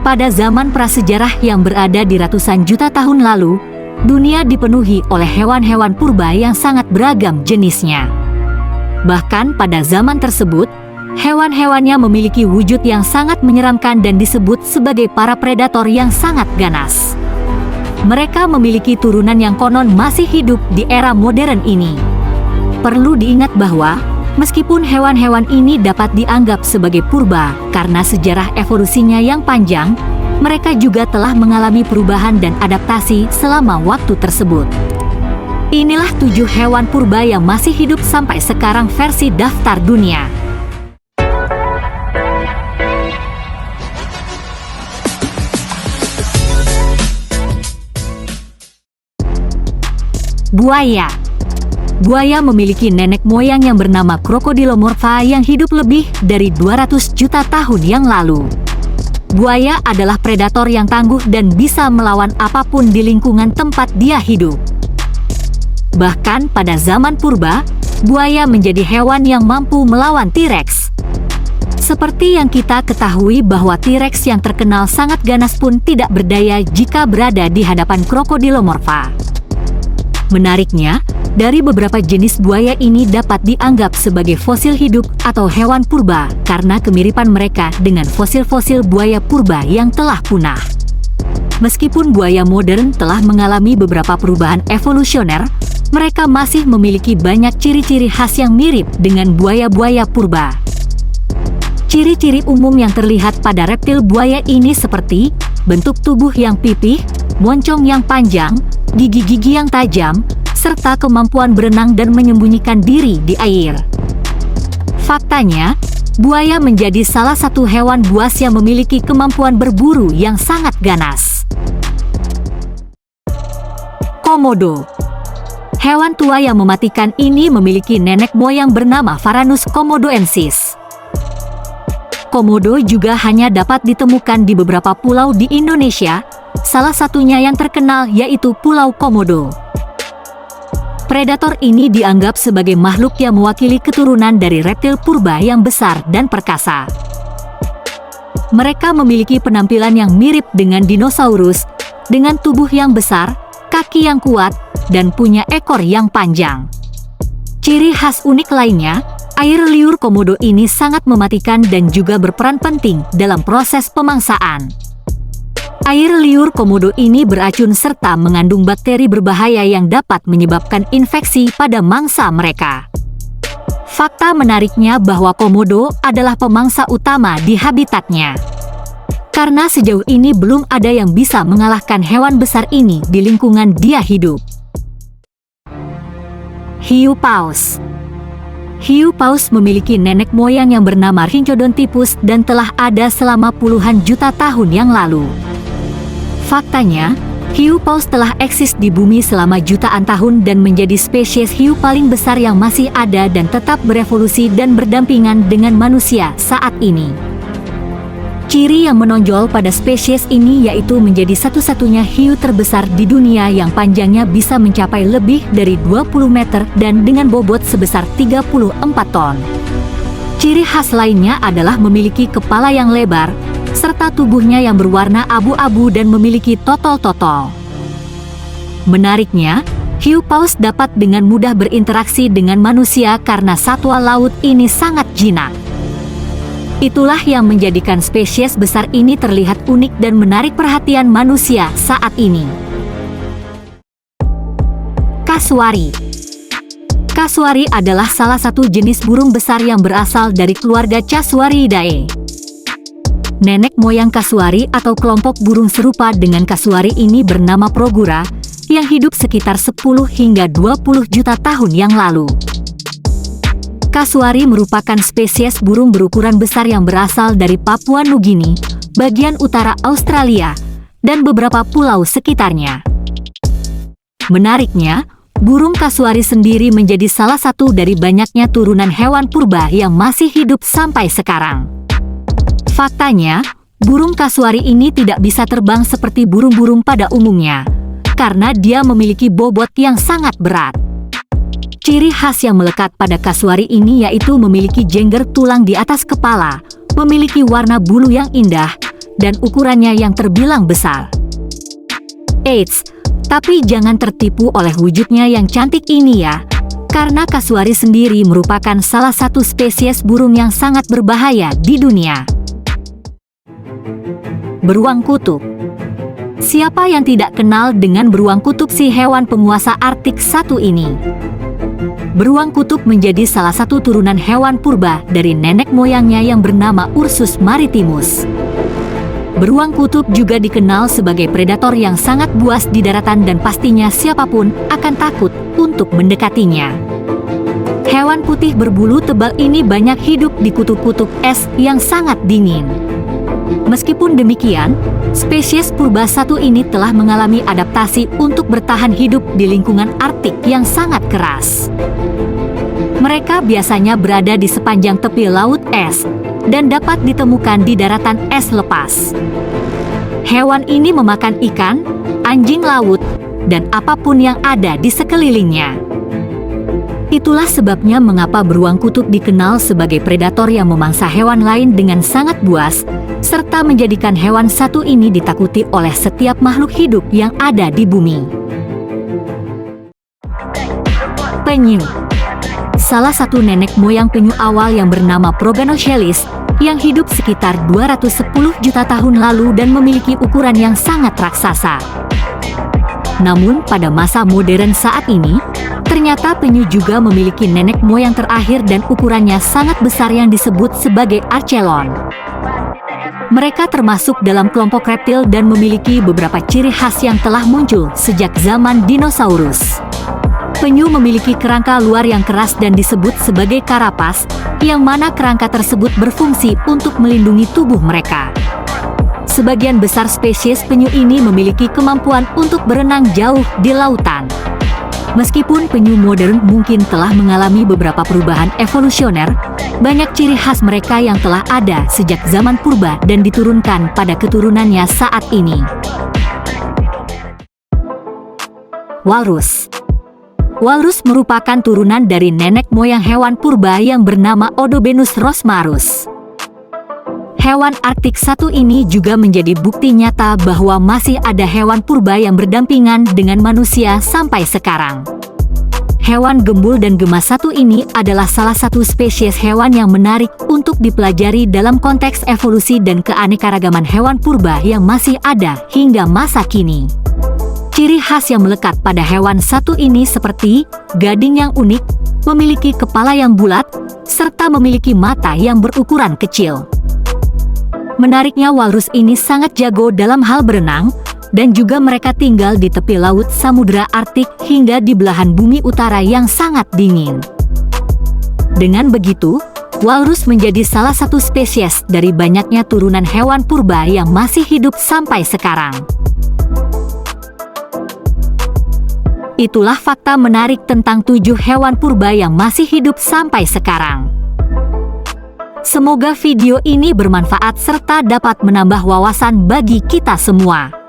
Pada zaman prasejarah yang berada di ratusan juta tahun lalu, dunia dipenuhi oleh hewan-hewan purba yang sangat beragam jenisnya. Bahkan pada zaman tersebut, hewan-hewannya memiliki wujud yang sangat menyeramkan dan disebut sebagai para predator yang sangat ganas. Mereka memiliki turunan yang konon masih hidup di era modern ini. Perlu diingat bahwa, meskipun hewan-hewan ini dapat dianggap sebagai purba karena sejarah evolusinya yang panjang, mereka juga telah mengalami perubahan dan adaptasi selama waktu tersebut. Inilah 7 hewan purba yang masih hidup sampai sekarang versi daftar dunia. Buaya. Buaya memiliki nenek moyang yang bernama Crocodilomorpha yang hidup lebih dari 200 juta tahun yang lalu. Buaya adalah predator yang tangguh dan bisa melawan apapun di lingkungan tempat dia hidup. Bahkan pada zaman purba, buaya menjadi hewan yang mampu melawan T-Rex. Seperti yang kita ketahui bahwa T-Rex yang terkenal sangat ganas pun tidak berdaya jika berada di hadapan Crocodilomorpha. Menariknya, dari beberapa jenis buaya ini dapat dianggap sebagai fosil hidup atau hewan purba karena kemiripan mereka dengan fosil-fosil buaya purba yang telah punah. Meskipun buaya modern telah mengalami beberapa perubahan evolusioner, mereka masih memiliki banyak ciri-ciri khas yang mirip dengan buaya-buaya purba. Ciri-ciri umum yang terlihat pada reptil buaya ini seperti bentuk tubuh yang pipih, moncong yang panjang, gigi-gigi yang tajam, serta kemampuan berenang dan menyembunyikan diri di air. Faktanya, buaya menjadi salah satu hewan buas yang memiliki kemampuan berburu yang sangat ganas. Komodo. Hewan tua yang mematikan ini memiliki nenek moyang bernama Varanus komodoensis. Komodo juga hanya dapat ditemukan di beberapa pulau di Indonesia, salah satunya yang terkenal yaitu Pulau Komodo. Predator ini dianggap sebagai makhluk yang mewakili keturunan dari reptil purba yang besar dan perkasa. Mereka memiliki penampilan yang mirip dengan dinosaurus, dengan tubuh yang besar, kaki yang kuat, dan punya ekor yang panjang. Ciri khas unik lainnya, air liur komodo ini sangat mematikan dan juga berperan penting dalam proses pemangsaan. Air liur komodo ini beracun serta mengandung bakteri berbahaya yang dapat menyebabkan infeksi pada mangsa mereka. Fakta menariknya bahwa komodo adalah pemangsa utama di habitatnya. Karena sejauh ini belum ada yang bisa mengalahkan hewan besar ini di lingkungan dia hidup. Hiu paus. Hiu paus memiliki nenek moyang yang bernama Rhinchodontypus dan telah ada selama puluhan juta tahun yang lalu. Faktanya, hiu paus telah eksis di bumi selama jutaan tahun dan menjadi spesies hiu paling besar yang masih ada dan tetap berevolusi dan berdampingan dengan manusia saat ini. Ciri yang menonjol pada spesies ini yaitu menjadi satu-satunya hiu terbesar di dunia yang panjangnya bisa mencapai lebih dari 20 meter dan dengan bobot sebesar 34 ton. Ciri khas lainnya adalah memiliki kepala yang lebar, serta tubuhnya yang berwarna abu-abu dan memiliki totol-totol. Menariknya, hiu paus dapat dengan mudah berinteraksi dengan manusia karena satwa laut ini sangat jinak. Itulah yang menjadikan spesies besar ini terlihat unik dan menarik perhatian manusia saat ini. Kasuari. Kasuari adalah salah satu jenis burung besar yang berasal dari keluarga Casuariidae. Nenek moyang kasuari atau kelompok burung serupa dengan kasuari ini bernama Progura, yang hidup sekitar 10 hingga 20 juta tahun yang lalu. Kasuari merupakan spesies burung berukuran besar yang berasal dari Papua Nugini, bagian utara Australia, dan beberapa pulau sekitarnya. Menariknya, burung kasuari sendiri menjadi salah satu dari banyaknya turunan hewan purba yang masih hidup sampai sekarang. Faktanya, burung kasuari ini tidak bisa terbang seperti burung-burung pada umumnya, karena dia memiliki bobot yang sangat berat. Ciri khas yang melekat pada kasuari ini yaitu memiliki jengger tulang di atas kepala, memiliki warna bulu yang indah, dan ukurannya yang terbilang besar. Eits, tapi jangan tertipu oleh wujudnya yang cantik ini ya, karena kasuari sendiri merupakan salah satu spesies burung yang sangat berbahaya di dunia. Beruang kutub. Siapa yang tidak kenal dengan beruang kutub, si hewan penguasa Arktik satu ini? Beruang kutub menjadi salah satu turunan hewan purba dari nenek moyangnya yang bernama Ursus maritimus. Beruang kutub juga dikenal sebagai predator yang sangat buas di daratan dan pastinya siapapun akan takut untuk mendekatinya. Hewan putih berbulu tebal ini banyak hidup di kutub-kutub es yang sangat dingin. Meskipun demikian, spesies purba satu ini telah mengalami adaptasi untuk bertahan hidup di lingkungan Arktik yang sangat keras. Mereka biasanya berada di sepanjang tepi laut es dan dapat ditemukan di daratan es lepas. Hewan ini memakan ikan, anjing laut, dan apapun yang ada di sekelilingnya. Itulah sebabnya mengapa beruang kutub dikenal sebagai predator yang memangsa hewan lain dengan sangat buas, serta menjadikan hewan satu ini ditakuti oleh setiap makhluk hidup yang ada di bumi. Penyu. Salah satu nenek moyang penyu awal yang bernama Proganochelys yang hidup sekitar 210 juta tahun lalu dan memiliki ukuran yang sangat raksasa. Namun pada masa modern saat ini, ternyata penyu juga memiliki nenek moyang terakhir dan ukurannya sangat besar yang disebut sebagai Archelon. Mereka termasuk dalam kelompok reptil dan memiliki beberapa ciri khas yang telah muncul sejak zaman dinosaurus. Penyu memiliki kerangka luar yang keras dan disebut sebagai karapas, yang mana kerangka tersebut berfungsi untuk melindungi tubuh mereka. Sebagian besar spesies penyu ini memiliki kemampuan untuk berenang jauh di lautan. Meskipun penyu modern mungkin telah mengalami beberapa perubahan evolusioner, banyak ciri khas mereka yang telah ada sejak zaman purba dan diturunkan pada keturunannya saat ini. Walrus. Walrus merupakan turunan dari nenek moyang hewan purba yang bernama Odobenus rosmarus. Hewan Arktik satu ini juga menjadi bukti nyata bahwa masih ada hewan purba yang berdampingan dengan manusia sampai sekarang. Hewan gembul dan gemas satu ini adalah salah satu spesies hewan yang menarik untuk dipelajari dalam konteks evolusi dan keanekaragaman hewan purba yang masih ada hingga masa kini. Ciri khas yang melekat pada hewan satu ini seperti gading yang unik, memiliki kepala yang bulat, serta memiliki mata yang berukuran kecil. Menariknya, walrus ini sangat jago dalam hal berenang, dan juga mereka tinggal di tepi laut Samudra Arktik hingga di belahan bumi utara yang sangat dingin. Dengan begitu, walrus menjadi salah satu spesies dari banyaknya turunan hewan purba yang masih hidup sampai sekarang. Itulah fakta menarik tentang 7 hewan purba yang masih hidup sampai sekarang. Semoga video ini bermanfaat serta dapat menambah wawasan bagi kita semua.